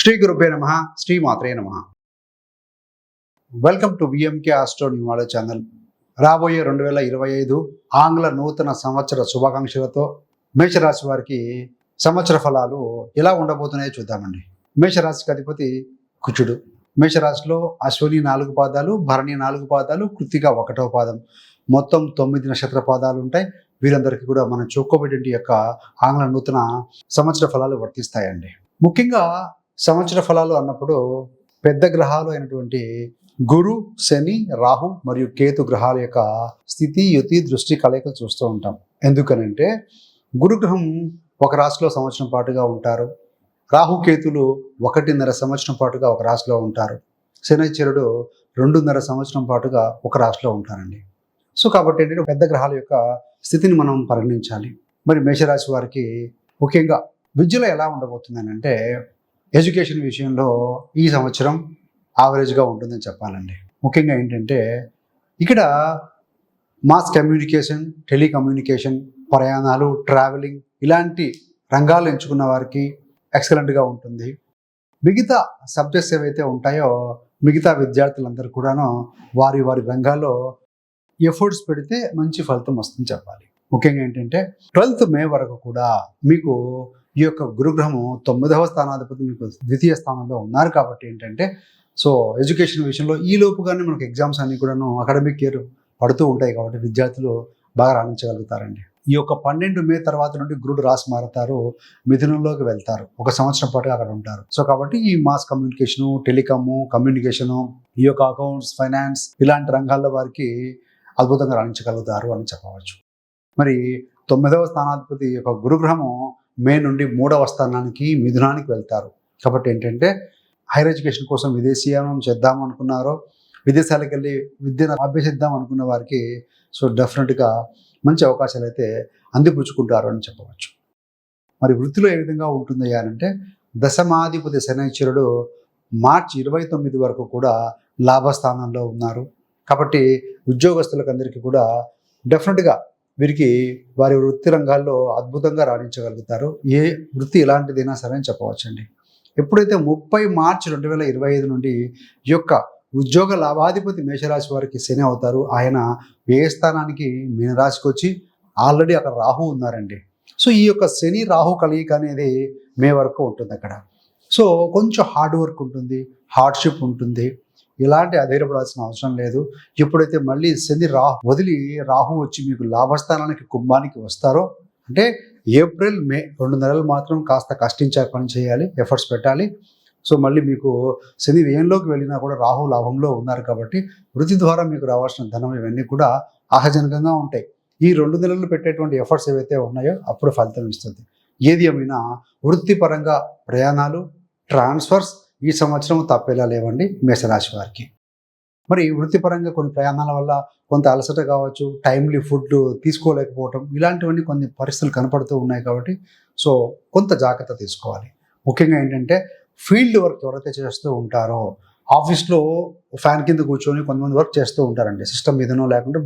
శ్రీ గురుభ్యో నమః. శ్రీ మాత్రే నమః. Welcome to VMK astro numerology channel. రాబోయే 2025 ఆంగ్ల నూతన సంవత్సర శుభాకాంక్షలతో మేషరాశి వారికి సంవత్సర ఫలాలు ఎలా ఉండబోతున్నాయో చూద్దామండి. మేషరాశికి అధిపతి కుజుడు. మేషరాశిలో అశ్విని 4 పాదాలు, భరణి 4 పాదాలు, కృత్తిక 1వ పాదం, మొత్తం 9 నక్షత్ర పాదాలు ఉంటాయి. వీరందరికీ కూడా మనం చూసుకోబెట్టి యొక్క ఆంగ్ల నూతన సంవత్సర ఫలాలు వర్తిస్తాయండి. ముఖ్యంగా సంవత్సర ఫలాలు అన్నప్పుడు పెద్ద గ్రహాలు అయినటువంటి గురు, శని, రాహు మరియు కేతు గ్రహాల యొక్క స్థితి, యుతి, దృష్టి కలయికలు చూస్తూ ఉంటాం. ఎందుకనంటే గురుగ్రహం ఒక రాశిలో సంవత్సరం పాటుగా ఉంటారు. రాహుకేతులు 1.5 సంవత్సరం పాటుగా ఒక రాశిలో ఉంటారు. శనిశ్చరుడు 2.5 సంవత్సరం పాటుగా ఒక రాశిలో ఉంటారండి. సో కాబట్టి ఏంటంటే పెద్ద గ్రహాల యొక్క స్థితిని మనం పరిగణించాలి. మరి మేషరాశి వారికి ముఖ్యంగా విద్యలో ఎలా ఉండబోతుందని అంటే ఎడ్యుకేషన్ విషయంలో ఈ సంవత్సరం యావరేజ్గా ఉంటుందని చెప్పాలండి. ముఖ్యంగా ఏంటంటే ఇక్కడ మాస్ కమ్యూనికేషన్, టెలికమ్యూనికేషన్, ప్రయాణాలు, ట్రావెలింగ్ ఇలాంటి రంగాలు ఎంచుకున్న వారికి ఎక్సలెంట్గా ఉంటుంది. మిగతా సబ్జెక్ట్స్ ఏవైతే ఉంటాయో మిగతా విద్యార్థులందరూ కూడాను వారి వారి రంగాల్లో ఎఫర్ట్స్ పెడితే మంచి ఫలితం వస్తుందని చెప్పాలి. ముఖ్యంగా ఏంటంటే 12th మే వరకు కూడా మీకు ఈ యొక్క గురుగ్రహము 9వ స్థానాధిపతి మీకు ద్వితీయ స్థానంలో ఉన్నారు. కాబట్టి ఏంటంటే సో ఎడ్యుకేషన్ విషయంలో ఈ లోపుగానే మనకు ఎగ్జామ్స్ అన్ని కూడాను అకాడమిక్ ఇయర్ పడుతూ ఉంటాయి. కాబట్టి విద్యార్థులు బాగా రాణించగలుగుతారండి. ఈ యొక్క 12 మే తర్వాత నుండి గురుడు రాశి మారుతారు, మిథునంలోకి వెళ్తారు. ఒక సంవత్సరం పాటుగా అక్కడ ఉంటారు. సో కాబట్టి ఈ మాస్ కమ్యూనికేషను, టెలికాము, కమ్యూనికేషను, ఈ యొక్క అకౌంట్స్, ఫైనాన్స్ ఇలాంటి రంగాల్లో వారికి అద్భుతంగా రాణించగలుగుతారు అని చెప్పవచ్చు. మరి 9వ స్థానాధిపతి యొక్క గురుగ్రహము మే నుండి 3వ స్థానానికి మిథునానికి వెళ్తారు. కాబట్టి ఏంటంటే హైయర్ ఎడ్యుకేషన్ కోసం విదేశీయానం చేద్దాం అనుకున్నారో, విదేశాలకు వెళ్ళి విద్యను అభ్యసిద్దాం అనుకున్న వారికి సో డెఫినెట్గా మంచి అవకాశాలు అయితే అందిపుచ్చుకుంటారు అని చెప్పవచ్చు. మరి వృత్తిలో ఏ విధంగా ఉంటుంది అంటే దశమాధిపతి శనైశ్వరుడు మార్చి 29 వరకు కూడా లాభస్థానంలో ఉన్నారు. కాబట్టి ఉద్యోగస్తులకు అందరికీ కూడా డెఫినెట్గా వీరికి వారి వృత్తి రంగాల్లో అద్భుతంగా రాణించగలుగుతారు. ఏ వృత్తి ఎలాంటిదైనా సరే అని చెప్పవచ్చండి. ఎప్పుడైతే 30 మార్చి 2025 నుండి ఈ యొక్క ఉద్యోగ లాభాధిపతి మేషరాశి వారికి శని అవుతారు. ఆయన వ్యయ స్థానానికి మీనరాశికి వచ్చి ఆల్రెడీ అక్కడ రాహు ఉన్నారండి. సో ఈ యొక్క శని రాహు కలయిక అనేది మే వరకు ఉంటుంది అక్కడ. సో కొంచెం హార్డ్ వర్క్ ఉంటుంది, హార్డ్షిప్ ఉంటుంది. ఇలాంటి అధైర్యపడాల్సిన అవసరం లేదు. ఎప్పుడైతే మళ్ళీ శని వదిలి రాహు వచ్చి మీకు లాభస్థానానికి కుంభానికి వస్తారో అంటే ఏప్రిల్, మే 2 నెలలు మాత్రం కాస్త కష్టించే పని చేయాలి, ఎఫర్ట్స్ పెట్టాలి. సో మళ్ళీ మీకు శని వ్యయంలోకి వెళ్ళినా కూడా రాహు లాభంలో ఉన్నారు. కాబట్టి వృత్తి ద్వారా మీకు రావాల్సిన ధనం ఇవన్నీ కూడా ఆశాజనకంగా ఉంటాయి. ఈ 2 నెలలు పెట్టేటువంటి ఎఫర్ట్స్ ఏవైతే ఉన్నాయో అప్పుడు ఫలితం ఇస్తుంది. ఏది ఏమైనా వృత్తిపరంగా ప్రయాణాలు, ట్రాన్స్ఫర్స్ ఈ సంవత్సరం తప్పేలా లేవండి మేషరాశి వారికి. మరి వృత్తిపరంగా కొన్ని ప్రయాణాల వల్ల కొంత అలసట కావచ్చు, టైమ్లీ ఫుడ్ తీసుకోలేకపోవటం ఇలాంటివన్నీ కొన్ని పరిస్థితులు కనపడుతూ ఉన్నాయి. కాబట్టి సో కొంత జాగ్రత్త తీసుకోవాలి. ముఖ్యంగా ఏంటంటే ఫీల్డ్ వర్క్ ఎవరైతే చేస్తూ ఉంటారో ఆఫీస్లో ఫ్యాన్ కింద కూర్చొని కొంతమంది వర్క్ చేస్తూ ఉంటారండి. సిస్టమ్ మీదనో లేకుంటే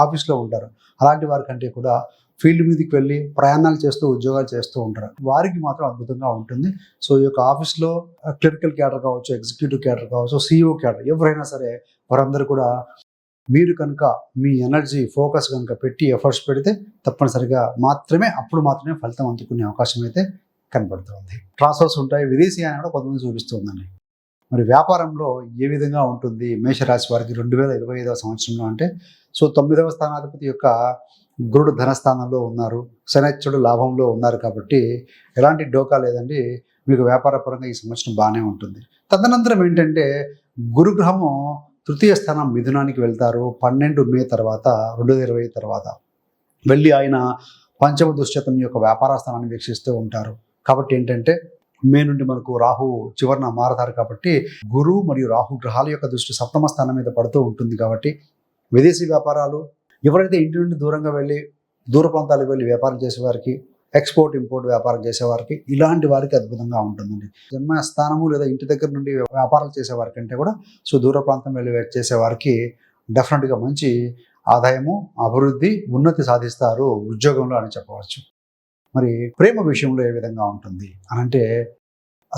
ఆఫీస్లో ఉంటారు. అలాంటి వారికంటే కూడా ఫీల్డ్ మీదకి వెళ్ళి ప్రయాణాలు చేస్తూ ఉద్యోగాలు చేస్తూ ఉంటారు. వారికి మాత్రం అద్భుతంగా ఉంటుంది. సో ఈ యొక్క ఆఫీస్లో క్లరికల్ క్యాడర్ కావచ్చు, ఎగ్జిక్యూటివ్ క్యాడర్ కావచ్చు, సిఇఓ క్యాడర్ ఎవరైనా సరే వారందరూ కూడా మీరు కనుక మీ ఎనర్జీ ఫోకస్ కనుక పెట్టి ఎఫర్ట్స్ పెడితే తప్పనిసరిగా అప్పుడు మాత్రమే ఫలితం అందుకునే అవకాశం అయితే కనబడుతుంది. ట్రాన్స్ఫర్స్ ఉంటాయి, విదేశీయానం కూడా కొంతమంది చూపిస్తుందండి. మరి వ్యాపారంలో ఏ విధంగా ఉంటుంది మేషరాశి వారికి 2025వ సంవత్సరంలో అంటే సో 9వ స్థానాధిపతి యొక్క గురుడు ధనస్థానంలో ఉన్నారు, శనైశ్వరుడు లాభంలో ఉన్నారు. కాబట్టి ఎలాంటి డోకా లేదండి, మీకు వ్యాపార పరంగా ఈ సంవత్సరం బాగానే ఉంటుంది. తదనంతరం ఏంటంటే గురుగ్రహము తృతీయ స్థానం మిథునానికి వెళ్తారు 12 మే తర్వాత 2020 తర్వాత వెళ్ళి ఆయన పంచమ దుశ్చతం యొక్క వ్యాపార స్థానాన్ని వీక్షిస్తూ ఉంటారు. కాబట్టి ఏంటంటే మే నుండి మనకు రాహు చివరన మారతారు. కాబట్టి గురు మరియు రాహు గ్రహాల యొక్క దృష్టి 7వ స్థానం మీద పడుతూ ఉంటుంది. కాబట్టి విదేశీ వ్యాపారాలు, ఎవరైతే ఇంటి నుండి దూరంగా వెళ్ళి దూర ప్రాంతాలకు వెళ్ళి వ్యాపారం చేసేవారికి, ఎక్స్పోర్ట్ ఇంపోర్ట్ వ్యాపారం చేసేవారికి ఇలాంటి వారికి అద్భుతంగా ఉంటుందండి. జన్మస్థానము లేదా ఇంటి దగ్గర నుండి వ్యాపారాలు చేసేవారికి అంటే కూడా సో దూర ప్రాంతం వెళ్ళి చేసేవారికి డెఫినెట్గా మంచి ఆదాయము, అభివృద్ధి, ఉన్నతి సాధిస్తారు ఉద్యోగంలో అని చెప్పవచ్చు. మరి ప్రేమ విషయంలో ఏ విధంగా ఉంటుంది అనంటే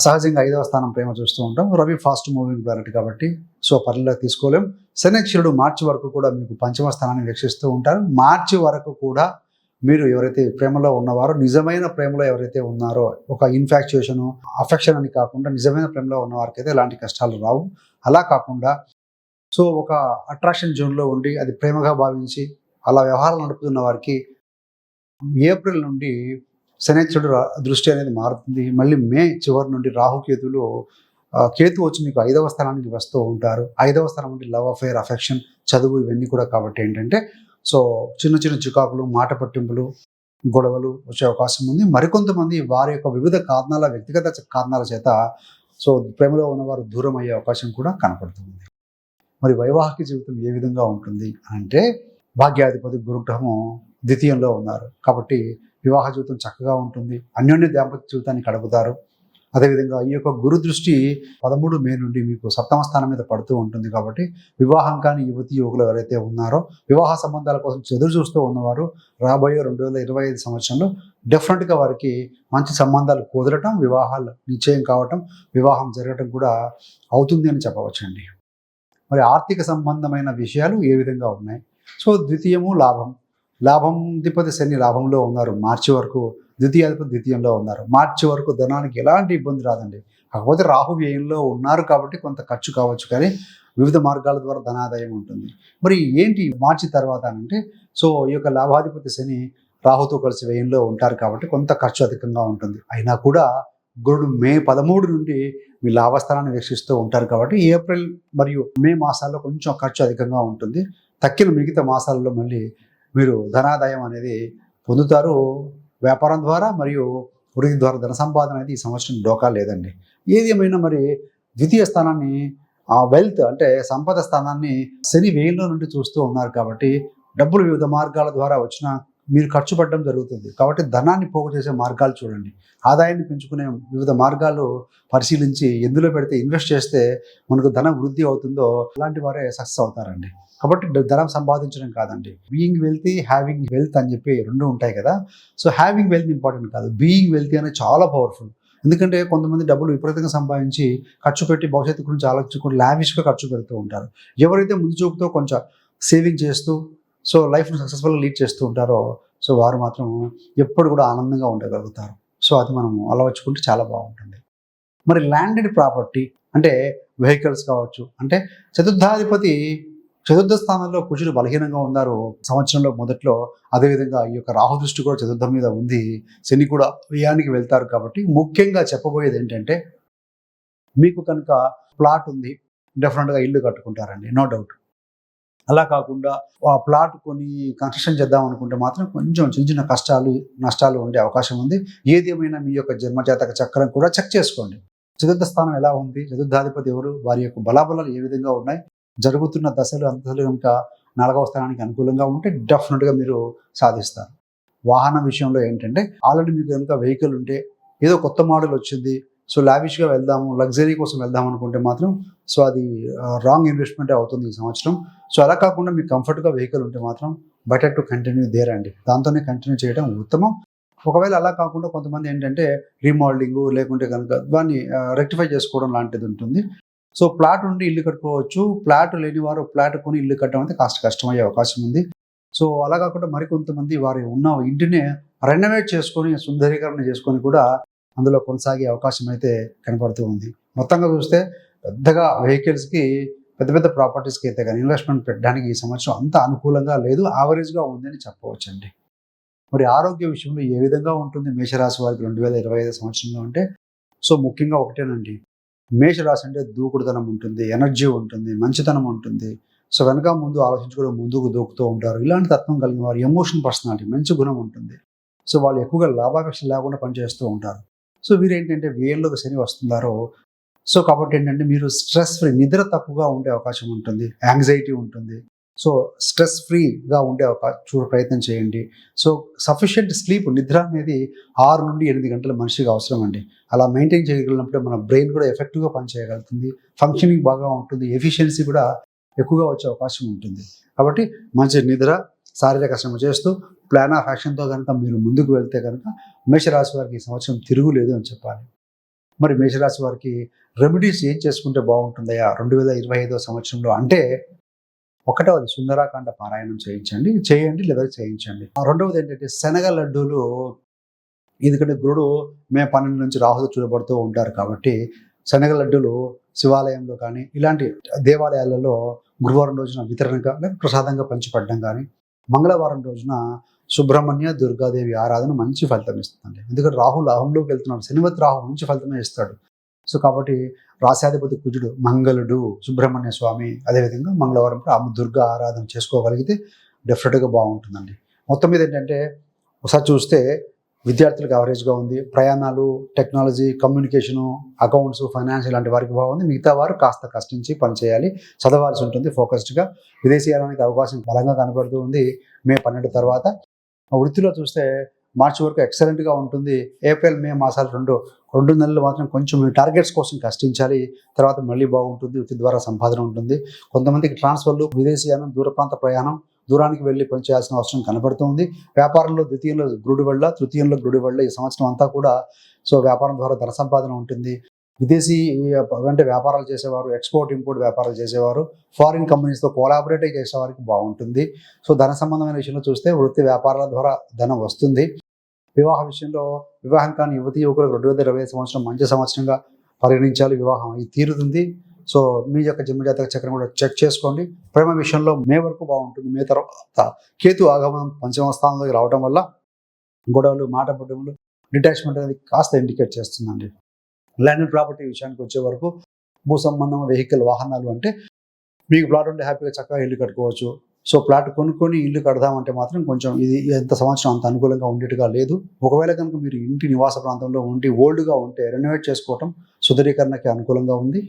సహజంగా 5వ స్థానం ప్రేమ చూస్తూ ఉంటాం. రవి ఫాస్ట్ మూవింగ్ ప్లానెట్ కాబట్టి సో పరిగణలోకి తీసుకోలేం. శనైశ్వరుడు మార్చి వరకు కూడా మీకు పంచమ స్థానాన్ని వీక్షిస్తూ ఉంటారు. మార్చి వరకు కూడా మీరు ఎవరైతే ప్రేమలో ఉన్నవారో, నిజమైన ప్రేమలో ఎవరైతే ఉన్నారో, ఒక ఇన్ఫాక్చుయేషన్, అఫెక్షన్ అని కాకుండా నిజమైన ప్రేమలో ఉన్న వారికైతే ఎలాంటి కష్టాలు రావు. అలా కాకుండా సో ఒక అట్రాక్షన్ జోన్లో ఉండి అది ప్రేమగా భావించి అలా వ్యవహారాలు నడుపుతున్న వారికి ఏప్రిల్ నుండి శనైశ్వరుడు దృష్టి అనేది మారుతుంది. మళ్ళీ మే చివరి నుండి రాహుకేతులు కేతు వచ్చి మీకు 5వ స్థానానికి వస్తూ ఉంటారు. 5వ స్థానం నుండి లవ్ అఫేర్, అఫెక్షన్, చదువు ఇవన్నీ కూడా కాబట్టి ఏంటంటే సో చిన్న చిన్న చికాకులు, మాట పట్టింపులు, గొడవలు వచ్చే అవకాశం ఉంది. మరికొంతమంది వారి యొక్క వివిధ కారణాల, వ్యక్తిగత కారణాల చేత సో ప్రేమలో ఉన్నవారు దూరం అయ్యే అవకాశం కూడా కనపడుతుంది. మరి వైవాహిక జీవితం ఏ విధంగా ఉంటుంది అంటే భాగ్యాధిపతి గురుగ్రహము ద్వితీయంలో ఉన్నారు కాబట్టి వివాహ జీవితం చక్కగా ఉంటుంది. అన్యోన్య దాంపత్య జీవితాన్ని గడుపుతారు. అదేవిధంగా ఈ యొక్క గురు దృష్టి 13 మే నుండి మీకు 7వ స్థానం మీద పడుతూ ఉంటుంది కాబట్టి వివాహం కాని యువతి యువకులు ఎవరైతే ఉన్నారో, వివాహ సంబంధాల కోసం ఎదురు చూస్తూ ఉన్నవారు రాబోయే 2025 సంవత్సరంలో డెఫినెట్గా వారికి మంచి సంబంధాలు కుదరటం, వివాహాలు నిశ్చయం కావటం, వివాహం జరగటం కూడా అవుతుంది అని చెప్పవచ్చండి. మరి ఆర్థిక సంబంధమైన విషయాలు ఏ విధంగా ఉన్నాయి? సో ద్వితీయము లాభాధిపతి శని లాభంలో ఉన్నారు మార్చి వరకు, ద్వితీయాధిపతి ద్వితీయంలో ఉన్నారు. మార్చి వరకు ధనానికి ఎలాంటి ఇబ్బంది రాదండి. కాకపోతే రాహు వ్యయంలో ఉన్నారు కాబట్టి కొంత ఖర్చు కావచ్చు, కానీ వివిధ మార్గాల ద్వారా ధనాదాయం ఉంటుంది. మరి ఏంటి మార్చి తర్వాత అంటే సో ఈ యొక్క లాభాధిపతి శని రాహుతో కలిసి వ్యయంలో ఉంటారు కాబట్టి కొంత ఖర్చు అధికంగా ఉంటుంది. అయినా కూడా గురుడు మే 13 నుండి మీ లాభస్థానాన్ని వీక్షిస్తూ ఉంటారు కాబట్టి ఏప్రిల్ మరియు మే మాసాల్లో కొంచెం ఖర్చు అధికంగా ఉంటుంది. తక్కిన మిగతా మాసాలలో మళ్ళీ మీరు ధనాదాయం అనేది పొందుతారు. వ్యాపారం ద్వారా మరియు వృత్తి ద్వారా ధన సంపాదన అనేది ఈ సంవత్సరం డోకా లేదండి. ఏది ఏమైనా మరి ద్వితీయ స్థానాన్ని వెల్త్ అంటే సంపద స్థానాన్ని శని వ్యయంలో నుండి చూస్తూ ఉన్నారు కాబట్టి డబ్బులు వివిధ మార్గాల ద్వారా వచ్చినా మీరు ఖర్చు పెట్టడం జరుగుతుంది. కాబట్టి ధనాన్ని పోగు చేసే మార్గాలు చూడండి. ఆదాయాన్ని పెంచుకునే వివిధ మార్గాలు పరిశీలించి ఎందులో పెడితే ఇన్వెస్ట్ చేస్తే మనకు ధనం వృద్ధి అవుతుందో అలాంటి వారే సక్సెస్ అవుతారండి. కాబట్టి ధనం సంపాదించడం కాదండి, బీయింగ్ వెల్తీ, హ్యావింగ్ వెల్త్ అని చెప్పి 2 ఉంటాయి కదా. సో హ్యావింగ్ వెల్త్ ఇంపార్టెంట్ కాదు, బీయింగ్ వెల్తీ అనేది చాలా పవర్ఫుల్. ఎందుకంటే కొంతమంది డబ్బులు విపరీతంగా సంపాదించి ఖర్చు పెట్టి భవిష్యత్తు గురించి ఆలోచించుకుంటూ లావిష్గా ఖర్చు పెడుతూ ఉంటారు. ఎవరైతే ముందు చూపుతో కొంచెం సేవింగ్ చేస్తూ సో లైఫ్ను సక్సెస్ఫుల్గా లీడ్ చేస్తూ ఉంటారో సో వారు మాత్రం ఎప్పుడు కూడా ఆనందంగా ఉండగలుగుతారు. సో అది మనము అలవర్చుకుంటే చాలా బాగుంటుంది. మరి ల్యాండెడ్ ప్రాపర్టీ అంటే వెహికల్స్ కావచ్చు, అంటే చతుర్థ స్థానంలో కుజుడు బలహీనంగా ఉన్నారు సంవత్సరంలో మొదట్లో. అదేవిధంగా ఈ యొక్క రాహు దృష్టి కూడా చతుర్థం మీద ఉంది, శని కూడా వ్యయానికి వెళ్తారు. కాబట్టి ముఖ్యంగా చెప్పబోయేది ఏంటంటే మీకు కనుక ప్లాట్ ఉంది, డెఫినెట్గా ఇల్లు కట్టుకుంటారండి, నో డౌట్. అలా కాకుండా ఆ ప్లాట్ కొని కన్స్ట్రక్షన్ చేద్దాం అనుకుంటే మాత్రం కొంచెం చిన్న చిన్న కష్టాలు నష్టాలు ఉండే అవకాశం ఉంది. ఏది ఏమైనా మీ యొక్క జన్మజాతక చక్రం కూడా చెక్ చేసుకోండి. చతుర్థ స్థానం ఎలా ఉంది, చతుర్థాధిపతి ఎవరు, వారి యొక్క బలాబలాలు ఏ విధంగా ఉన్నాయి, జరుగుతున్న దశలు అంతలు కనుక 4వ స్థానానికి అనుకూలంగా ఉంటే డెఫినెట్గా మీరు సాధిస్తారు. వాహన విషయంలో ఏంటంటే ఆల్రెడీ మీకు కనుక వెహికల్ ఉంటే ఏదో కొత్త మోడల్ వచ్చింది సో లావిష్గా వెళ్దాము, లగ్జరీ కోసం వెళ్దాం అనుకుంటే మాత్రం సో అది రాంగ్ ఇన్వెస్ట్మెంటే అవుతుంది ఈ సంవత్సరం. సో అలా కాకుండా మీకు కంఫర్ట్గా వెహికల్ ఉంటే మాత్రం బెటర్ టు కంటిన్యూ దేర్ అండి, దాంతోనే కంటిన్యూ చేయడం ఉత్తమం. ఒకవేళ అలా కాకుండా కొంతమంది ఏంటంటే రీమోడలింగ్ లేకుంటే కనుక దాన్ని రెక్టిఫై చేసుకోవడం లాంటిది ఉంటుంది. సో ప్లాట్ ఉండి ఇల్లు కట్టుకోవచ్చు, ప్లాట్ లేని వారు ప్లాట్ కొని ఇల్లు కట్టడం అయితే కాస్త కష్టమయ్యే అవకాశం ఉంది. సో అలా కాకుండా మరికొంతమంది వారి ఉన్న ఇంటిని రెనోవేట్ చేసుకొని సుందరీకరణ చేసుకొని కూడా అందులో కొనసాగే అవకాశం అయితే కనపడుతూ ఉంది. మొత్తంగా చూస్తే పెద్దగా వెహికల్స్కి పెద్ద పెద్ద ప్రాపర్టీస్కి అయితే కానీ ఇన్వెస్ట్మెంట్ పెట్టడానికి ఈ సంవత్సరం అంత అనుకూలంగా లేదు, యావరేజ్గా ఉందని చెప్పవచ్చండి. మరి ఆరోగ్య విషయంలో ఏ విధంగా ఉంటుంది మేషరాశి వారికి 2025 సంవత్సరంలో అంటే సో ముఖ్యంగా ఒకటేనండి, మేషరాశి అంటే దూకుడుతనం ఉంటుంది, ఎనర్జీ ఉంటుంది, మంచితనం ఉంటుంది. సో వెనక ముందు ఆలోచించుకొని ముందుకు దూకుతూ ఉంటారు. ఇలాంటి తత్వం కలిగిన వారు, ఎమోషన్ పర్సనాలిటీ, మంచి గుణం ఉంటుంది. సో వాళ్ళు ఎక్కువగా లాభాపేక్ష లేకుండా పనిచేస్తూ ఉంటారు. సో వీరేంటంటే వ్యయంలోకి శని వస్తున్నారో సో కాబట్టి ఏంటంటే మీరు స్ట్రెస్ ఫ్రీ, నిద్ర తక్కువగా ఉండే అవకాశం ఉంటుంది, యాంగ్జైటీ ఉంటుంది. సో స్ట్రెస్ ఫ్రీగా ఉండే ప్రయత్నం చేయండి. సో సఫిషియెంట్ స్లీప్, నిద్ర అనేది 6 నుండి 8 గంటల మనిషికి అవసరం అండి. అలా మెయింటైన్ చేయగలిగినప్పుడే మన బ్రెయిన్ కూడా ఎఫెక్టివ్గా పనిచేయగలుగుతుంది, ఫంక్షనింగ్ బాగా ఉంటుంది, ఎఫిషియన్సీ కూడా ఎక్కువగా వచ్చే అవకాశం ఉంటుంది. కాబట్టి మంచి నిద్ర, శారీరక శ్రమ చేస్తూ ప్లాన్ ఆఫ్ యాక్షన్తో కనుక మీరు ముందుకు వెళ్తే కనుక మేషరాశి వారికి ఈ సంవత్సరం తిరుగులేదు అని చెప్పాలి. మరి మేషరాశి వారికి రెమెడీస్ ఏం చేసుకుంటే బాగుంటుందయా 2025 సంవత్సరంలో అంటే, ఒకటవది సుందరాకాండ పారాయణం చేయండి లేదా చేయించండి. రెండవది ఏంటంటే శనగ లడ్డూలు, ఎందుకంటే గురుడు మే 12 నుంచి రాహుతో చూడబడుతూ ఉంటారు కాబట్టి శనగ లడ్డూలు శివాలయంలో కానీ ఇలాంటి దేవాలయాలలో గురువారం రోజున వితరణగా లేదా ప్రసాదంగా పంచిపెట్టడం కానీ, మంగళవారం రోజున సుబ్రహ్మణ్య దుర్గాదేవి ఆరాధన మంచి ఫలితం ఇస్తుందండి. ఎందుకంటే రాహు లాభంలోకి వెళ్తున్నాడు, శనివత్ రాహు మంచి ఫలితమే ఇస్తాడు. సో కాబట్టి రాశాధిపతి కుజుడు, మంగళుడు, సుబ్రహ్మణ్య స్వామి, అదేవిధంగా మంగళవారం అమ్మ దుర్గా ఆరాధన చేసుకోగలిగితే డెఫినెట్గా బాగుంటుందండి. మొత్తం మీద ఏంటంటే ఒకసారి చూస్తే విద్యార్థులకు యావరేజ్గా ఉంది. ప్రయాణాలు, టెక్నాలజీ, కమ్యూనికేషను, అకౌంట్స్, ఫైనాన్స్ ఇలాంటి వారికి బాగుంది. మిగతా వారు కాస్త కష్టించి పనిచేయాలి, చదవాల్సి ఉంటుంది ఫోకస్డ్గా. విదేశీయానానికి అవకాశం బలంగా కనబడుతూ ఉంది మే 12 తర్వాత. వృత్తిలో చూస్తే మార్చి వరకు ఎక్సలెంట్గా ఉంటుంది. ఏప్రిల్ మే మాసాలు రెండు నెలలు మాత్రం కొంచెం మీ టార్గెట్స్ కోసం కష్టించాలి. తర్వాత మళ్ళీ బాగుంటుంది, వృత్తి ద్వారా సంపాదన ఉంటుంది. కొంతమందికి ట్రాన్స్ఫర్లు, విదేశీయానం, దూర ప్రాంత ప్రయాణం, దూరానికి వెళ్ళి పనిచేయాల్సిన అవసరం కనబడుతుంది. వ్యాపారంలో ద్వితీయంలో గురుడి వల్ల, తృతీయంలో గురుడి వల్ల ఈ సంవత్సరం అంతా కూడా వ్యాపారం ద్వారా ధన సంపాదన ఉంటుంది. విదేశీ అంటే వ్యాపారాలు చేసేవారు, ఎక్స్పోర్ట్ ఇంపోర్ట్ వ్యాపారాలు చేసేవారు, ఫారిన్ కంపెనీస్తో కోలాబరేట్ చేసేవారికి బాగుంటుంది. ధన సంబంధమైన విషయంలో చూస్తే వృత్తి వ్యాపారాల ద్వారా ధనం వస్తుంది. వివాహ విషయంలో వివాహం కాని యువతి యువకులకు 2025 సంవత్సరం మంచి సంవత్సరంగా పరిగణించాలి. వివాహం ఇది తీరుతుంది. మీ యొక్క జన్మజాతక చక్రం కూడా చెక్ చేసుకోండి. ప్రేమ విషయంలో మే వరకు బాగుంటుంది. మే తర్వాత కేతు ఆగమనం పంచమ స్థానంలోకి రావడం వల్ల గొడవలు, మాట పడ్డములు, డిటాచ్మెంట్ అనేది కాస్త ఇండికేట్ చేస్తుందండి. ల్యాండ్ అండ్ ప్రాపర్టీ విషయానికి వచ్చే వరకు భూ సంబంధం, వెహికల్, వాహనాలు అంటే మీకు ప్లాట్ ఉంటే హ్యాపీగా చక్కగా ఇల్లు కట్టుకోవచ్చు. ప్లాట్ కొనుక్కొని ఇల్లు కడదామంటే మాత్రం కొంచెం ఇది ఎంత సంవత్సరం అంత అనుకూలంగా ఉండేట్టుగా లేదు. ఒకవేళ కనుక మీరు ఇంటి నివాస ప్రాంతంలో ఉండి ఓల్డ్గా ఉంటే రెనోవేట్ చేసుకోవటం సుందరీకరణకి అనుకూలంగా ఉంది.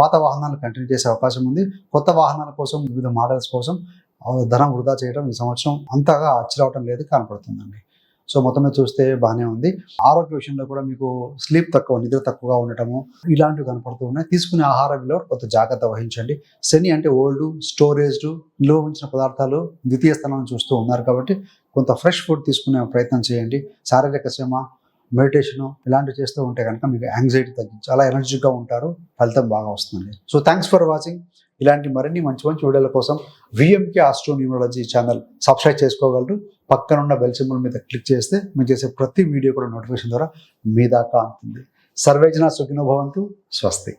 పాత వాహనాలు కంటిన్యూ చేసే అవకాశం ఉంది. కొత్త వాహనాల కోసం, వివిధ మోడల్స్ కోసం ధనం వృధా చేయడం ఈ సంవత్సరం అంతగా అచ్చిరావటం లేదు కనపడుతుందండి. మొత్తం మీద చూస్తే బాగానే ఉంది. ఆరోగ్య విషయంలో కూడా మీకు స్లీప్ తక్కువ, నిద్ర తక్కువగా ఉండటము ఇలాంటివి కనపడుతూ ఉన్నాయి. తీసుకునే ఆహార విలువ కొంత జాగ్రత్త వహించండి. శని అంటే ఓల్డ్, స్టోరేజ్డ్, నిల్వ ఉంచిన పదార్థాలు ద్వితీయ స్థానాన్ని చూస్తూ ఉన్నారు కాబట్టి కొంత ఫ్రెష్ ఫుడ్ తీసుకునే ప్రయత్నం చేయండి. శారీరక శ్రమ, మెడిటేషను ఇలాంటివి చేస్తూ ఉంటే కనుక మీకు యాంగ్జైటీ తగ్గి చాలా ఎనర్జీగా ఉంటారు. ఫలితం బాగా వస్తుంది. Thanks for watching. ఇలాంటి మరిన్ని మంచి మంచి వీడియోల కోసం VMK astro numerology channel subscribe చేసుకోగలరు. పక్కనున్న బెల్ సింబల్ మీద క్లిక్ చేస్తే మేము చేసే ప్రతి వీడియో కూడా నోటిఫికేషన్ ద్వారా మీ దాకా అందుతుంది. సర్వేజన సుఖినో భవంతు. స్వస్తి.